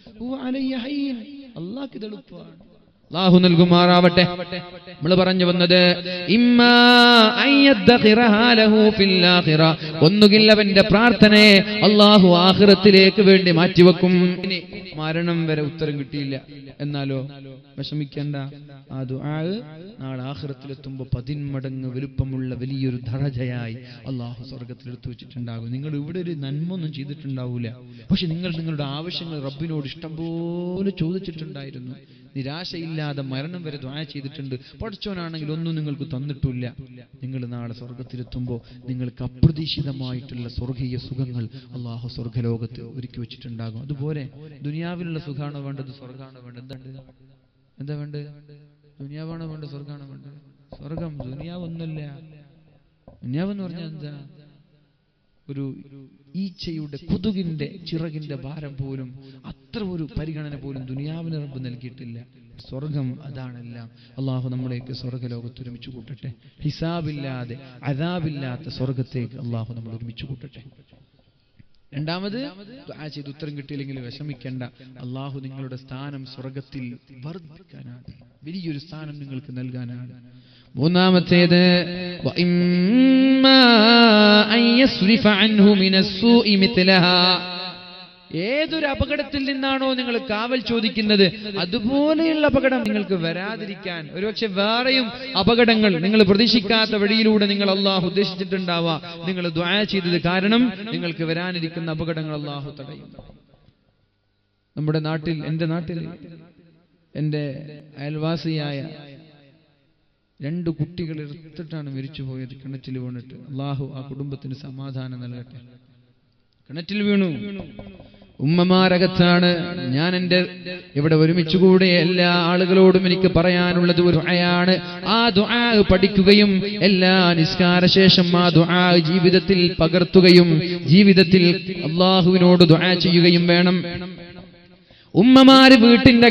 അള്ളാഹ്ക്ക് ഇത് എളുപ്പമാണ്. അല്ലാഹു നൽകുമാറാവട്ടെ. നമ്മൾ പറഞ്ഞു വന്നത് ഒന്നുകിൽ അവന്റെ പ്രാർത്ഥനയെ അല്ലാഹു ആഖിറത്തിലേക്ക് വേണ്ടി മാറ്റിവെക്കും. മരണം വരെ ഉത്തരം കിട്ടിയില്ല എന്നാലോ വിഷമിക്കേണ്ട, ആ ദുആ നാളെ ആഖിറത്തിലെത്തുമ്പോൾ 10 മടങ്ങ് വലുപ്പമുള്ള വലിയൊരു ദറജയായി അല്ലാഹു സ്വർഗ്ഗത്തിൽ എടുത്തു വെച്ചിട്ടുണ്ടാകും. നിങ്ങൾ ഇവിടെ ഒരു നന്മൊന്നും ചെയ്തിട്ടുണ്ടാവൂല, പക്ഷെ നിങ്ങൾ നിങ്ങളുടെ ആവശ്യങ്ങൾ റബ്ബിനോട് ഇഷ്ടം പോലെ ചോദിച്ചിട്ടുണ്ടായിരുന്നു, നിരാശയില്ലാതെ മരണം വരെ ദുആ ചെയ്തിട്ടുണ്ട്. പഠിച്ചവനാണെങ്കിൽ ഒന്നും നിങ്ങൾക്ക് തന്നിട്ടില്ല. നിങ്ങൾ നാളെ സ്വർഗ്ഗത്തിലെത്തുമ്പോൾ നിങ്ങൾക്ക് അപ്രതീക്ഷിതമായിട്ടുള്ള സ്വർഗീയ സുഖങ്ങൾ അല്ലാഹു സ്വർഗ്ഗലോകത്ത് ഒരുക്കി വെച്ചിട്ടുണ്ടാകും. അതുപോലെ ദുനിയാവിലുള്ള സുഖാണോ വേണ്ടത്, സ്വർഗ്ഗാണോ വേണ്ടത്? എന്താ വേണ്ടത്? ദുനിയാവാണോ വേണ്ടത്, സ്വർഗ്ഗാണോ വേണ്ടത്? സ്വർഗം. ദുനിയാവൊന്നുമില്ല. ദുനിയാവെന്ന് പറഞ്ഞാൽ എന്താ? ഒരു ഈച്ചയുടെ കൊതുകിന്റെ ചിറകിന്റെ ഭാരം പോലും, അത്ര ഒരു പരിഗണന പോലും ദുനിയാവിന് റബ്ബ് നൽകിയിട്ടില്ല. സ്വർഗം അതാണെല്ലാം. അള്ളാഹു നമ്മളേക്ക് സ്വർഗ്ഗലോകത്ത് ഒരുമിച്ച് കൂട്ടട്ടെ. ഹിസാബില്ലാതെ അദാബില്ലാത്ത സ്വർഗത്തേക്ക് അള്ളാഹു നമ്മൾ ഒരുമിച്ച് കൂട്ടട്ടെ. രണ്ടാമത്, ദുആ ചെയ്ത് ഉത്തരം കിട്ടിയില്ലെങ്കിൽ വിഷമിക്കേണ്ട, അള്ളാഹു നിങ്ങളുടെ സ്ഥാനം സ്വർഗത്തിൽ വർദ്ധിക്കാനാണ്, വലിയൊരു സ്ഥാനം നിങ്ങൾക്ക് നൽകാനാണ്. മൂന്നാമത്തേത്, ഏതൊരു അപകടത്തിൽ നിന്നാണോ നിങ്ങൾ കാവൽ ചോദിക്കുന്നത് അതുപോലെയുള്ള അപകടം നിങ്ങൾക്ക് വരാതിരിക്കാൻ, ഒരുപക്ഷെ വേറെയും അപകടങ്ങൾ നിങ്ങൾ പ്രതീക്ഷിക്കാത്ത വഴിയിലൂടെ നിങ്ങൾ അള്ളാഹു ഉദ്ദേശിച്ചിട്ടുണ്ടാവാം. നിങ്ങൾ ദുആ ചെയ്തത് കാരണം നിങ്ങൾക്ക് വരാനിരിക്കുന്ന അപകടങ്ങൾ അള്ളാഹു തടയും. നമ്മുടെ നാട്ടിൽ, എൻ്റെ നാട്ടിൽ എൻ്റെ അയൽവാസിയായ 2 കുട്ടികൾ എടുത്തിട്ടാണ് മരിച്ചുപോയത്, കിണറ്റിൽ വീണിട്ട്. അള്ളാഹു ആ കുടുംബത്തിന് സമാധാനം നൽകട്ടെ. കിണറ്റിൽ വീണു, ഉമ്മമാരകത്താണ്. ഞാൻ എൻ്റെ ഇവിടെ ഒരുമിച്ചുകൂടെ എല്ലാ ആളുകളോടും എനിക്ക് പറയാനുള്ളത് ഒരു ദുആയാണ്. ആ ദുആ പഠിക്കുകയും എല്ലാ നിസ്കാര ശേഷം ആ ദുആ ജീവിതത്തിൽ പകർത്തുകയും ജീവിതത്തിൽ അള്ളാഹുവിനോട് ദുആ ചെയ്യുകയും വേണം. ഉമ്മമാര് വീട്ടിന്റെ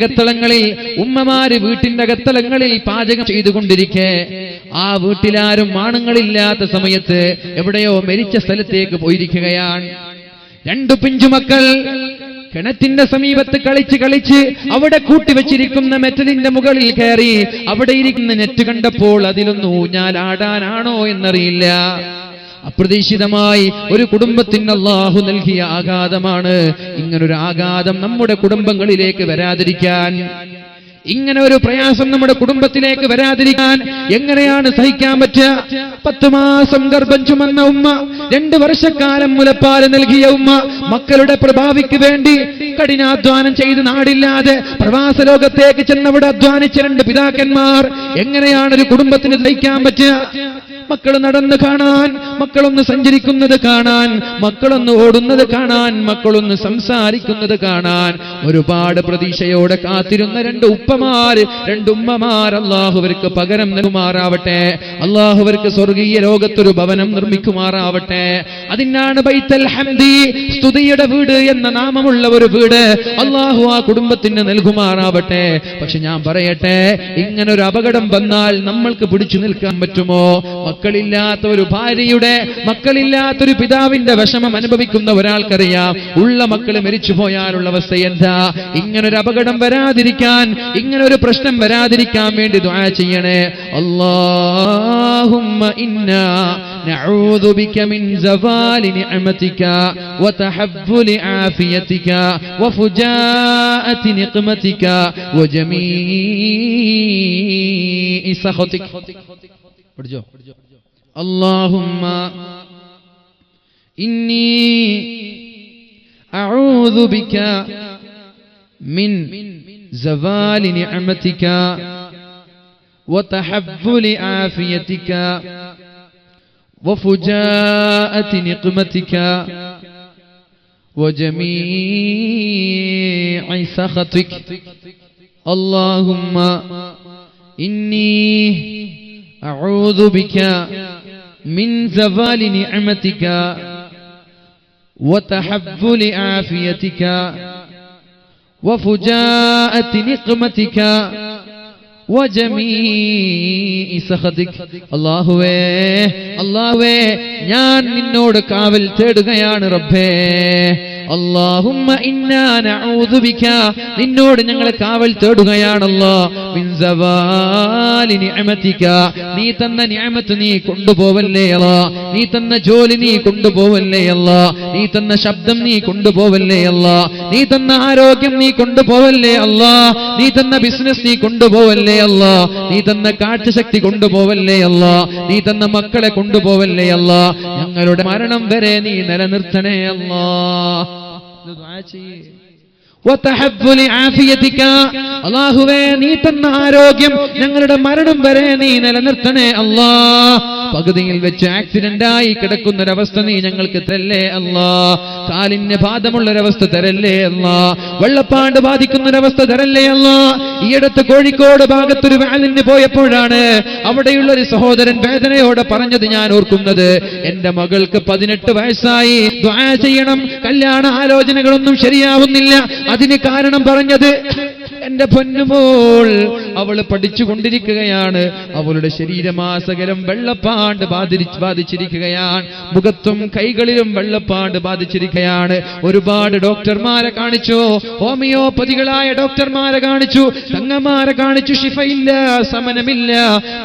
അകത്തളങ്ങളിൽ പാചകം ചെയ്തുകൊണ്ടിരിക്കെ ആ വീട്ടിലാരും ആണുങ്ങളില്ലാത്ത സമയത്ത് എവിടെയോ മരിച്ച സ്ഥലത്തേക്ക് പോയിരിക്കുകയാണ്. 2 പിഞ്ചുമക്കൾ കിണറ്റിന്റെ സമീപത്ത് കളിച്ച് അവിടെ കൂട്ടിവെച്ചിരിക്കുന്ന മെറ്റലിന്റെ മുകളിൽ കയറി അവിടെ ഇരിക്കുന്ന നെറ്റ് കണ്ടപ്പോൾ അതിലൊന്ന് ഊഞ്ഞാലാടാനാണോ എന്നറിയില്ല. അപ്രതീക്ഷിതമായി ഒരു കുടുംബത്തിന് അല്ലാഹു നൽകിയ ആഘാതമാണ്. ഇങ്ങനൊരു ആഘാതം നമ്മുടെ കുടുംബങ്ങളിലേക്ക് വരാതിരിക്കാൻ, ഇങ്ങനെ ഒരു പ്രയാസം നമ്മുടെ കുടുംബത്തിലേക്ക് വരാതിരിക്കാൻ എങ്ങനെയാണ് സഹിക്കാൻ പറ്റുക? 10 മാസം ഗർഭം ചുമന്ന ഉമ്മ, 2 വർഷക്കാലം മുലപ്പാല് നൽകിയ ഉമ്മ, മക്കളുടെ പ്രഭാവിക്ക് വേണ്ടി കഠിനാധ്വാനം ചെയ്ത് നാടില്ലാതെ പ്രവാസ ലോകത്തേക്ക് ചെന്നവിടെ അധ്വാനിച്ച 2 പിതാക്കന്മാർ, എങ്ങനെയാണ് ഒരു കുടുംബത്തിന് സഹിക്കാൻ പറ്റുക? മക്കൾ നടന്ന് കാണാൻ, മക്കളൊന്ന് സഞ്ചരിക്കുന്നത് കാണാൻ, മക്കളൊന്ന് ഓടുന്നത് കാണാൻ, മക്കളൊന്ന് സംസാരിക്കുന്നത് കാണാൻ ഒരുപാട് പ്രതീക്ഷയോടെ കാത്തിരുന്ന രണ്ട് ഉമ്മമാർ അല്ലാഹുവർക്ക് പകരം നൽകുമാറാവട്ടെ. അല്ലാഹുവർക്ക് സ്വർഗീയ ലോകത്തൊരു ഭവനം നിർമ്മിക്കുമാറാവട്ടെ. അതിനാണ് ബൈത്തുൽ ഹംദി, സ്തുതിയുടെ വീട് എന്ന നാമമുള്ള ഒരു വീട് അല്ലാഹു ആ കുടുംബത്തിന് നൽകുമാറാവട്ടെ. പക്ഷെ ഞാൻ പറയട്ടെ, ഇങ്ങനൊരു അപകടം വന്നാൽ നമ്മൾക്ക് പിടിച്ചു നിൽക്കാൻ പറ്റുമോ? മക്കളില്ലാത്ത ഒരു ഭാര്യയുടെ, മക്കളില്ലാത്തൊരു പിതാവിന്റെ വിഷമം അനുഭവിക്കുന്ന ഒരാൾക്കറിയാം. ഉള്ള മക്കൾ മരിച്ചു പോയാലുള്ള അവസ്ഥ എന്താ? ഇങ്ങനൊരു അപകടം വരാതിരിക്കാൻ, ഇങ്ങനൊരു പ്രശ്നം വരാതിരിക്കാൻ വേണ്ടി ദുആ ചെയ്യണേ. അല്ലാഹുമ്മ ഇന്നാ നഊദു ബിക മിൻ സവാലി നിഅമതിക വതഹവ്വുലി ആഫിയതിക വഫുജാഅതി നിഖ്മതിക വജമീഇ സഖതിക. പഠിച്ചോ? അല്ലാഹുമ്മ ഇന്നി അഊദു ബിക മിൻ സവാലി നിഅമതിക വതഹവ്വുലി ആഫിയതിക വഫുജാഅതി നിഖ്മതിക വജമീഇ സഖതിക. അല്ലാഹുമ്മ ഇന്നി അഊദു ബിക മിൻ സവാലി നിഅമതിക വതഹവ്വുലി ആഫിയതിക വഫുജാഅതി നിഖ്മതിക വജമീഇ സഖതിക. അല്ലാഹുവേ ഞാൻ നിന്നോട് കാവൽ തേടുകയാണ് റബ്ബേ. അല്ലാഹുമ്മ ഇന്നാ നഊദു ബിക, നിന്നോട് ഞങ്ങൾ കാവൽ തേടുകയാണല്ലോ. മിൻ സവാലി നിഅമതിക, നീ തന്ന നിഅമത്ത് നീ കൊണ്ടുപോവല്ലേ അല്ലാ. നീ തന്ന ജോലി നീ കൊണ്ടുപോവല്ലേ അല്ലാ. നീ തന്ന ശബ്ദം നീ കൊണ്ടുപോവല്ലേ അല്ലാ. നീ തന്ന ആരോഗ്യം നീ കൊണ്ടുപോവല്ലേ അല്ലാ. നീ തന്ന ബിസിനസ് നീ കൊണ്ടുപോവല്ലേ അല്ലാ. നീ തന്ന കാഴ്ചശക്തി കൊണ്ടുപോവല്ലേ അല്ലാ. നീ തന്ന മക്കളെ കൊണ്ടുപോവല്ലേ അല്ലാ. ഞങ്ങളുടെ മരണം വരെ നീ നിലനിർത്തണേ അല്ലാ. അല്ലാഹുവേ, നീ തന്ന ആരോഗ്യം ഞങ്ങളുടെ മരണം വരെ നീ നിലനിർത്തണേ അല്ലാ. പകുതിയിൽ വെച്ച് ആക്സിഡന്റ് ആയി കിടക്കുന്നൊരവസ്ഥ നീ ഞങ്ങൾക്ക് തരല്ലേ അല്ലാ. കാലിന് ബാധമുള്ളൊരവസ്ഥ തരല്ലേ അല്ലാ. വെള്ളപ്പാണ്ട് ബാധിക്കുന്നൊരവസ്ഥ തരല്ലേ അല്ലാ. ഈയടുത്ത് കോഴിക്കോട് ഭാഗത്തൊരു വാലിന് പോയപ്പോഴാണ് അവിടെയുള്ള ഒരു സഹോദരൻ വേദനയോടെ പറഞ്ഞത് ഞാൻ ഓർക്കുന്നത്. എന്റെ മകൾക്ക് 18 വയസ്സായി, ദുആ ചെയ്യണം, കല്യാണ ആലോചനകളൊന്നും ശരിയാവുന്നില്ല. അതിന് കാരണം പറഞ്ഞത്, എന്റെ പൊന്നുമോൾ അവള് പഠിച്ചുകൊണ്ടിരിക്കുകയാണ്, അവളുടെ ശരീരമാസകലം വെള്ളപ്പാണ്ട് ബാധിച്ചിരിക്കുകയാണ്, മുഖത്തും കൈകളിലും വെള്ളപ്പാണ്ട് ബാധിച്ചിരിക്കുകയാണ്. ഒരുപാട് ഡോക്ടർമാരെ കാണിച്ചു, ഹോമിയോപ്പതികളായ ഡോക്ടർമാരെ കാണിച്ചു, തങ്ങന്മാരെ കാണിച്ചു, ശിഫയില്ല, സമനമില്ല,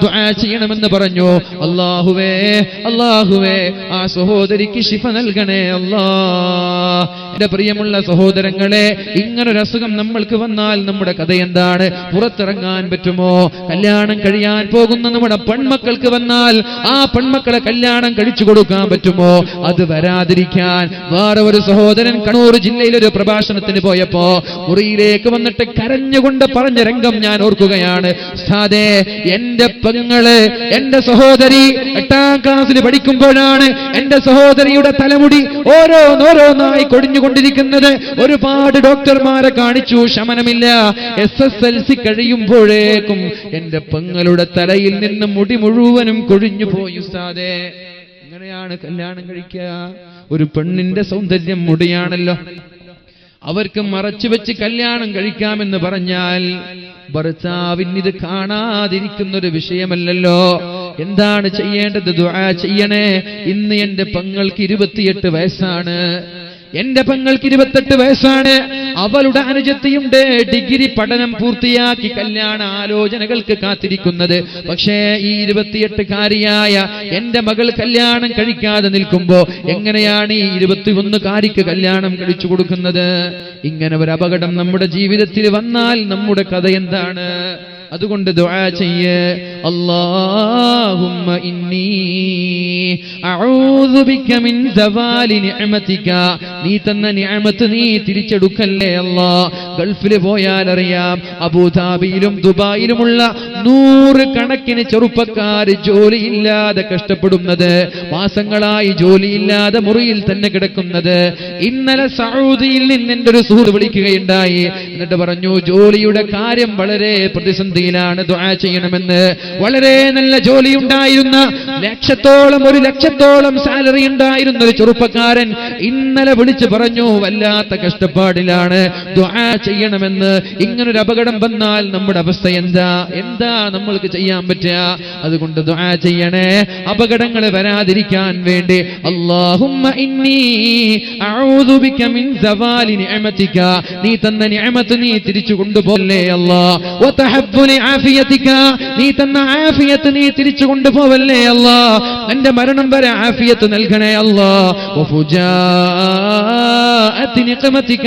ദുആ ചെയ്യണമെന്ന് പറഞ്ഞു. അല്ലാഹുവേ ആ സഹോദരിക്ക് ശിഫ നൽകണേ അല്ലാ. എന്റെ പ്രിയമുള്ള സഹോദരങ്ങളെ, ഇങ്ങനൊരു അസുഖം നമ്മൾക്ക് വന്നാൽ നമ്മുടെ കഥ എന്താണ്? പുറത്തിറങ്ങാൻ പറ്റുമോ? കല്യാണം കഴിയാൻ പോകുന്ന നമ്മുടെ പെൺമക്കൾക്ക് വന്നാൽ ആ പെൺമക്കളെ കല്യാണം കഴിച്ചു കൊടുക്കാൻ പറ്റുമോ? അത് വരാതിരിക്കാൻ വേറെ ഒരു സഹോദരൻ കണ്ണൂർ ജില്ലയിലൊരു പ്രഭാഷണത്തിന് പോയപ്പോ മുറിയിലേക്ക് വന്നിട്ട് കരഞ്ഞുകൊണ്ട് പറഞ്ഞ രംഗം ഞാൻ ഓർക്കുകയാണ്. ഉസ്താദേ, എന്റെ പെങ്ങള്, എന്റെ സഹോദരി 8ാം ക്ലാസ്സിൽ പഠിക്കുമ്പോഴാണ് എന്റെ സഹോദരിയുടെ തലമുടി ഓരോന്നായി കൊടിഞ്ഞുകൊണ്ടിരിക്കുന്നത്. ഒരുപാട് ഡോക്ടർമാരെ കാണിച്ചു, ശമനമില്ല. SSLC കഴിയുമ്പോഴേക്കും എന്റെ പെങ്ങളുടെ തലയിൽ നിന്ന് മുടി മുഴുവനും കൊഴിഞ്ഞു പോയി. ഉസ്താദേ, ഇങ്ങനെയാണ് കല്യാണം കഴിക്കുക? ഒരു പെണ്ണിന്റെ സൗന്ദര്യം മുടിയാണല്ലോ. അവർക്ക് മറച്ചു വെച്ച് കല്യാണം കഴിക്കാമെന്ന് പറഞ്ഞാൽ ഭർത്താവിന് ഇത് കാണാതിരിക്കുന്നൊരു വിഷയമല്ലല്ലോ. എന്താണ് ചെയ്യേണ്ടത്? ദുആ ചെയ്യണേ. ഇന്ന് എന്റെ പെങ്ങൾക്ക് 28 വയസ്സാണ്. എന്റെ പെങ്ങൾക്ക് 28 വയസ്സാണ്. അവളുടെ അനുജത്തിയുണ്ട്, ഡിഗ്രി പഠനം പൂർത്തിയാക്കി കല്യാണ ആലോചനകൾക്ക് കാത്തിരിക്കുന്നത്. പക്ഷേ ഈ 28-കാരിയായ എന്റെ മകൾ കല്യാണം കഴിക്കാതെ നിൽക്കുമ്പോ എങ്ങനെയാണ് ഈ 21-കാരിക്ക് കല്യാണം കഴിച്ചു കൊടുക്കുന്നത്? ഇങ്ങനെ ഒരു അപകടം നമ്മുടെ ജീവിതത്തിൽ വന്നാൽ നമ്മുടെ കഥ എന്താണ്? അതുകൊണ്ട് ദുആ ചെയ്യ്. അല്ലാഹുമ്മ ഇന്നി അഊദു ബിക മിൻ സവാലി നിഅമതിക, നീ തന്ന നിഅമത്ത് നീ തിരിച്ചെടുക്കല്ലേ അല്ലാ. ഗൾഫിൽ പോയാൽ അറിയാം, അബൂദാബിയിലും ദുബായിലുമുള്ള 100 ചെറുപ്പക്കാർ ജോലിയില്ലാതെ കഷ്ടപ്പെടുന്നത്, മാസങ്ങളായി ജോലിയില്ലാതെ മുറിയിൽ തന്നെ കിടക്കുന്നത്. ഇന്നലെ സൗദിയിൽ നിന്ന് എന്റെ ഒരു സുഹൃത്ത് വിളിക്കുകയുണ്ടായി. എന്നിട്ട് പറഞ്ഞു, ജോലിയുടെ കാര്യം വളരെ പ്രതിസന്ധിയിലാണ്, ദുആ ചെയ്യണമെന്ന്. വളരെ നല്ല ജോലി ഉണ്ടായിരുന്ന, 1 ലക്ഷത്തോളം സാലറി ഉണ്ടായിരുന്ന ഒരു ചെറുപ്പക്കാരൻ ഇന്നലെ വിളിച്ചു പറഞ്ഞു, വല്ലാത്ത കഷ്ടപ്പാടിലാണ്, ദുആ ചെയ്യണമെന്ന്. ഇങ്ങനൊരു അപകടം വന്നാൽ നമ്മുടെ അവസ്ഥ എന്താ നമ്മൾക്ക് ചെയ്യാൻ പറ്റുക? അതുകൊണ്ട് ദുആ ചെയ്യണേ, അപകടങ്ങൾ വരാതിരിക്കാൻ വേണ്ടി. അല്ലാഹുമ്മ ഇന്നി അഊദു ബിക മിൻ സവാലി നിഅമതിക, നീ തന്ന നിഅമത്ത് നീ തിരിച്ചു കൊണ്ടുപോകല്ലേ അല്ലാഹ്. വതഹബ്ബുലി ആഫിയതിക, നീ തന്ന ആഫിയത്ത് നീ തിരിച്ചു കൊണ്ടുപോവല്ലേ അല്ലാഹ്. എന്റെ മരണം വരെ ആഫിയത്ത് നൽകണേ അല്ലാഹ്. വഫുജാഅതി നിഖമതിക,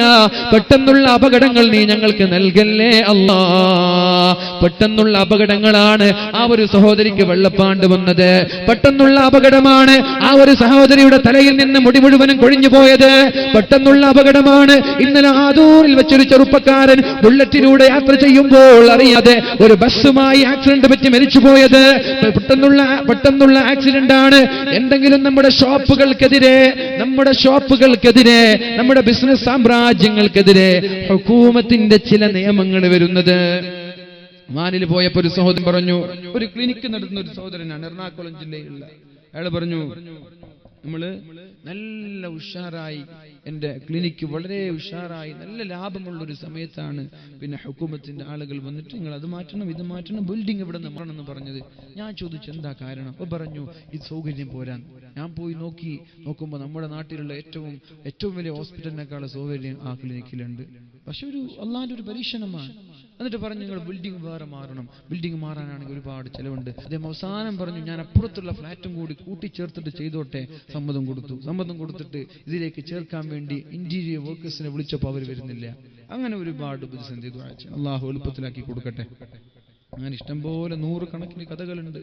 പെട്ടെന്നുള്ള അപകടങ്ങൾ നീ ഞങ്ങൾക്ക് നൽകല്ലേ അല്ലാഹ്. പെട്ടെന്നുള്ള അപകടങ്ങളാണ് ആ ഒരു സഹോദരിക്ക് വെള്ളപ്പാണ്ട് വന്നത്. പെട്ടെന്നുള്ള അപകടമാണ് ആ ഒരു സഹോദരിയുടെ തലയിൽ നിന്ന് മുടി മുഴുവനും കൊഴിഞ്ഞു പോയത്. പെട്ടെന്നുള്ള അപകടമാണ് ഇന്നലെ ആദൂരിൽ വെച്ചൊരു ചെറുപ്പക്കാരൻ ബുള്ളറ്റിലൂടെ യാത്ര ചെയ്യുമ്പോൾ അറിയാതെ ഒരു ബസ്സുമായി ആക്സിഡന്റ് പറ്റി മരിച്ചുപോയത്. പെട്ടെന്നുള്ള ആക്സിഡന്റ് ആണ്. എന്തെങ്കിലും നമ്മുടെ ഷോപ്പുകൾക്കെതിരെ, നമ്മുടെ ബിസിനസ് സാമ്രാജ്യങ്ങൾക്കെതിരെ ഹുകൂമത്തിന്റെ ചില നിയമങ്ങൾ വരുന്നത്. മാനിൽ പോയപ്പോ ഒരു സഹോദരൻ പറഞ്ഞു, ഒരു ക്ലിനിക്ക് നടത്തുന്ന ഒരു സഹോദരനാണ്, എറണാകുളം ജില്ലയിലുള്ള. അയാൾ പറഞ്ഞു, നമ്മള് നല്ല ഉഷാറായി, എന്റെ ക്ലിനിക്ക് വളരെ ഉഷാറായി നല്ല ലാഭമുള്ളൊരു സമയത്താണ് പിന്നെ ഹുകൂമത്തിന്റെ ആളുകൾ വന്നിട്ട് നിങ്ങൾ അത് മാറ്റണം, ഇത് മാറ്റണം, ബിൽഡിംഗ് ഇവിടെ നിന്ന് മാറണമെന്ന് പറഞ്ഞത്. ഞാൻ ചോദിച്ചു എന്താ കാരണം? അപ്പൊ പറഞ്ഞു, ഇത് സൗകര്യം പോരാൻ. ഞാൻ പോയി നോക്കുമ്പോൾ നമ്മുടെ നാട്ടിലുള്ള ഏറ്റവും വലിയ ഹോസ്പിറ്റലിനേക്കാൾ സൗകര്യം ആ ക്ലിനിക്കിലുണ്ട്. പക്ഷെ അള്ളാന്റെ ഒരു പരീക്ഷണമാണ്. എന്നിട്ട് പറഞ്ഞു, നിങ്ങൾ ബിൽഡിംഗ് വേറെ മാറണം. ബിൽഡിംഗ് മാറാനാണെങ്കിൽ ഒരുപാട് ചെലവുണ്ട്. അദ്ദേഹം അവസാനം പറഞ്ഞു, ഞാൻ അപ്പുറത്തുള്ള ഫ്ലാറ്റും കൂടി കൂട്ടിച്ചേർത്തിട്ട് ചെയ്തോട്ടെ. സമ്മതം കൊടുത്തിട്ട് ഇതിലേക്ക് ചേർക്കാൻ വേണ്ടി ഇന്റീരിയർ വർക്കേഴ്സിനെ വിളിച്ചപ്പോൾ അവർ വരുന്നില്ല. അങ്ങനെ ഒരുപാട് പ്രതിസന്ധി. അള്ളാഹു എളുപ്പത്തിലാക്കി കൊടുക്കട്ടെ. അങ്ങനെ ഇഷ്ടംപോലെ 100 കണക്കിന് കഥകളുണ്ട്.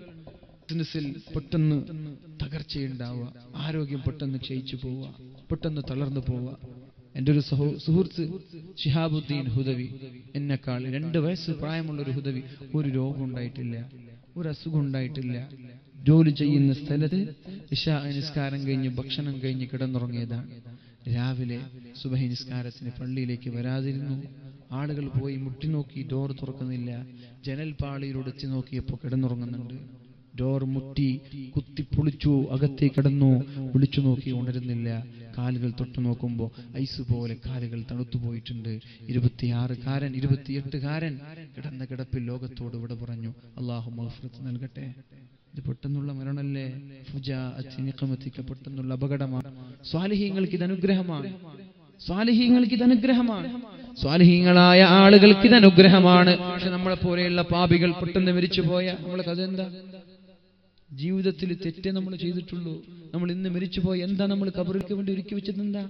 ബിസിനസ്സിൽ പെട്ടെന്ന് തകർച്ചയുണ്ടാവുക, ആരോഗ്യം പെട്ടെന്ന് ക്ഷയിച്ചു പോവുക, പെട്ടെന്ന് തളർന്നു പോവുക. എൻ്റെ ഒരു സുഹൃത്ത് ശിഹാബുദ്ദീൻ ഹുദവി, എന്നെക്കാൾ 2 വയസ്സ് പ്രായമുള്ള ഒരു ഹുദവി, ഒരു രോഗം ഉണ്ടായിട്ടില്ല, ഒരു അസുഖം ഉണ്ടായിട്ടില്ല. ജോലി ചെയ്യുന്ന സ്ഥലത്ത് ഇശാ നിസ്കാരം കഴിഞ്ഞ് ഭക്ഷണം കഴിഞ്ഞ് കിടന്നുറങ്ങിയതാണ്. രാവിലെ സുബഹി നിസ്കാരത്തിന് പള്ളിയിലേക്ക് വരാതിരുന്നു. ആളുകൾ പോയി മുട്ടിനോക്കി, ഡോർ തുറക്കുന്നില്ല. ജനൽപാളിയിലൂടെ എത്തി നോക്കിയപ്പോൾ കിടന്നുറങ്ങുന്നുണ്ട്. ഡോർ മുട്ടി കുത്തിപ്പൊളിച്ചു, അകത്തേക്ക് കിടന്നു. വിളിച്ചു നോക്കി, ഉണരുന്നില്ല. കാലുകൾ തൊട്ടു നോക്കുമ്പോൾ ഐസ് പോലെ കാലുകൾ തണുത്തുപോയിട്ടുണ്ട്. 28കാരൻ കിടന്ന കിടപ്പിൽ ലോകത്തോട് ഇവിടെ പറഞ്ഞു, അല്ലാഹു മഗ്ഫിറത്ത് നൽകട്ടെ. ഇത് പെട്ടെന്നുള്ള മരണല്ലേ? ഫുജാഅതി നിഖമതിക, പെട്ടെന്നുള്ള അപകടമാണ്. സ്വാലിഹീങ്ങൾക്ക് ഇത് അനുഗ്രഹമാണ്. സ്വാലിഹീങ്ങളായ ആളുകൾക്ക് ഇത് അനുഗ്രഹമാണ്. പക്ഷെ നമ്മളെ പോലെയുള്ള പാപികൾ പെട്ടെന്ന് മരിച്ചു പോയ നമ്മളെ കഥ എന്താ? ജീവിതത്തിൽ തെറ്റേ നമ്മൾ ചെയ്തിട്ടുള്ളൂ. നമ്മൾ ഇന്ന് മരിച്ചുപോയി എന്താ നമ്മൾ ഖബറിക്ക് വേണ്ടി ഒരുക്കി വെച്ചത്? എന്താ?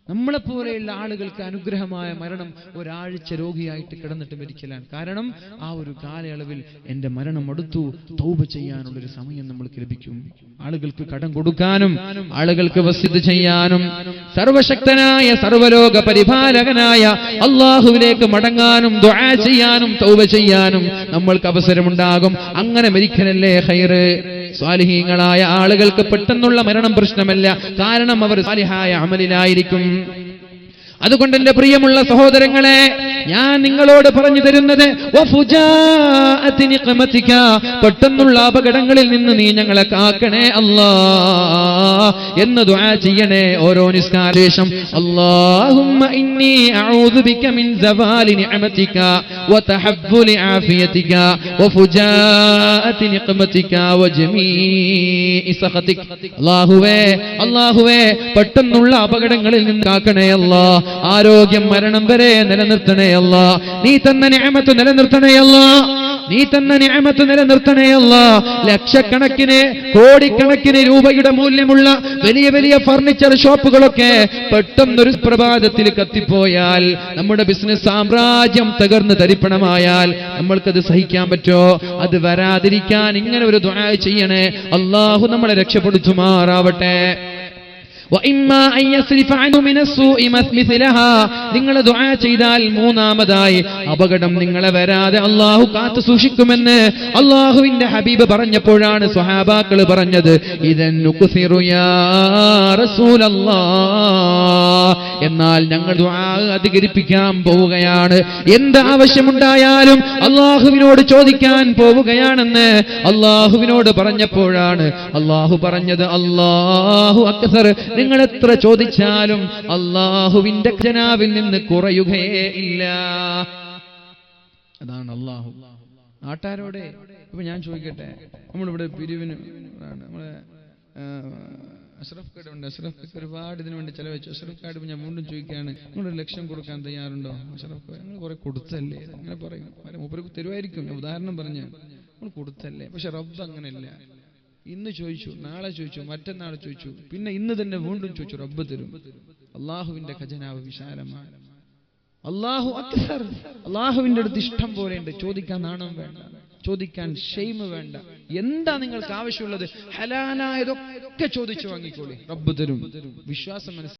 നമ്മളെപ്പോലെയുള്ള ആളുകൾക്ക് അനുഗ്രഹമായ മരണം ഒരാഴ്ച രോഗിയായിട്ട് കിടന്നിട്ട് മരിക്കലാണ്. കാരണം ആ ഒരു കാലയളവിൽ എന്റെ മരണം അടുത്തു, തൗബ ചെയ്യാനുള്ളൊരു സമയം നമ്മൾക്ക് ലഭിക്കും. ആളുകൾക്ക് കടം കൊടുക്കാനും ആളുകൾക്ക് വസിയത്ത് ചെയ്യാനും സർവശക്തനായ സർവലോക പരിപാലകനായ അല്ലാഹുവിലേക്ക് മടങ്ങാനും ദുആ ചെയ്യാനും തൗബ ചെയ്യാനും നമ്മൾക്ക് അവസരമുണ്ടാകും. അങ്ങനെ മരിക്കലല്ലേ ഖൈറ്. സ്വാലിഹീങ്ങളായ ആളുകൾക്ക് പെട്ടെന്നുള്ള മരണം പ്രശ്നമല്ല, കാരണം അവർ സാലിഹായ അമലിലായിരിക്കും. അതുകൊണ്ട് എന്റെ പ്രിയമുള്ള സഹോദരങ്ങളെ, ഞാൻ നിങ്ങളോട് പറഞ്ഞു തരുന്നത് പെട്ടെന്നുള്ള അപകടങ്ങളിൽ നിന്ന് നീ ഞങ്ങളെ കാക്കണേ അല്ലാഹ് എന്ന് ദുആ ചെയ്യണേ ഓരോ നിസ്കാരശേഷം. അല്ലാഹുമ്മ ഇന്നി അഊദു ബിക മിൻ സവാലി നിഅമതിക വതഹബ്ബുലി ആഫിയതിക വഫുജാഅതി നിഖമതിക വജമീഇ സഖതിക. അല്ലാഹുവേ പെട്ടെന്നുള്ള അപകടങ്ങളിൽ നിന്ന് കാക്കണേ അല്ലാഹ്. ആരോഗ്യം മരണം വരെ നിലനിർത്തണേ അല്ലാഹ്. നീ തന്ന നിഅമത്ത് നിലനിർത്തണേ അല്ലാഹ്. ലക്ഷക്കണക്കിന് കോടിക്കണക്കിന് രൂപയുടെ മൂല്യമുള്ള വലിയ വലിയ ഫർണിച്ചർ ഷോപ്പുകളൊക്കെ പെട്ടെന്നൊരു പ്രഭാതത്തിൽ കത്തിപ്പോയാൽ, നമ്മുടെ ബിസിനസ് സാമ്രാജ്യം തകർന്ന് തരിപ്പണമായാൽ നമ്മൾക്കത് സഹിക്കാൻ പറ്റോ? അത് വരാതിരിക്കാൻ ഇങ്ങനെ ഒരു ദുആ ചെയ്യണേ. അല്ലാഹു നമ്മളെ രക്ഷപ്പെടുത്തുമാറാവട്ടെ. നിങ്ങൾ ദുആ ചെയ്താൽ മൂന്നാമതായി അപകടം നിങ്ങളെ വരാതെ അള്ളാഹു കാത്തു സൂക്ഷിക്കുമെന്ന് അള്ളാഹുവിന്റെ ഹബീബ് പറഞ്ഞപ്പോഴാണ് സ്വഹാബാക്കൾ പറഞ്ഞത്, എന്നാൽ ഞങ്ങൾ ദുആ അധികരിപ്പിക്കാൻ പോവുകയാണ്, എന്ത് ആവശ്യമുണ്ടായാലും അള്ളാഹുവിനോട് ചോദിക്കാൻ പോവുകയാണെന്ന് അള്ളാഹുവിനോട് പറഞ്ഞപ്പോഴാണ് അള്ളാഹു പറഞ്ഞത്, അല്ലാഹു അക്ബർ, നിങ്ങൾ എത്ര ചോദിച്ചാലും അള്ളാഹുവിന്റെ ഖജനാവിൽ നിന്ന് കുറയുകയേ ഇല്ല. അതാണ് അള്ളാഹു. നാട്ടാരോടെ ഇപ്പൊ ഞാൻ ചോദിക്കട്ടെ, നമ്മളിവിടെ പിരിവിന് നമ്മളെ അഷ്റഫ് കാർഡ് ഉണ്ട്, അഷ്റഫ് ഒരുപാട് ഇതിനു വേണ്ടി ചെലവഴിച്ചു. അഷ്റഫ് കാർഡ് ഞാൻ വീണ്ടും ചോദിക്കുകയാണ്, നിങ്ങൾ 1 ലക്ഷം കൊടുക്കാൻ തയ്യാറുണ്ടോ? അഷ്റഫ് നിങ്ങൾ കുറെ കൊടുത്തല്ലേ, അങ്ങനെ പറയും. മൂപ്പർക്ക് തരുമായിരിക്കും, ഞാൻ ഉദാഹരണം പറഞ്ഞ നമ്മൾ കൊടുത്തല്ലേ. പക്ഷെ റബ്ബ് അങ്ങനെയല്ല. ഇന്ന് ചോദിച്ചു, നാളെ ചോദിച്ചു, മറ്റന്നാൾ ചോദിച്ചു, പിന്നെ ഇന്ന് തന്നെ വീണ്ടും ചോദിച്ചു, റബ്ബ് തരും. അള്ളാഹുവിന്റെ ഖജനാവ് വിശാലമാണ്. അല്ലാഹു അക്ബർ. അള്ളാഹുവിന്റെ അടുത്ത് ഇഷ്ടം പോലെയുണ്ട്. ചോദിക്കാൻ നാണം വേണ്ട, ചോദിക്കാൻ ഷെയിം വേണ്ട. എന്താ നിങ്ങൾക്ക് ആവശ്യമുള്ളത് ഹലാലായതൊക്കെ ചോദിച്ചു വാങ്ങിക്കോളി, റബ്ബ് തരും. വിശ്വാസം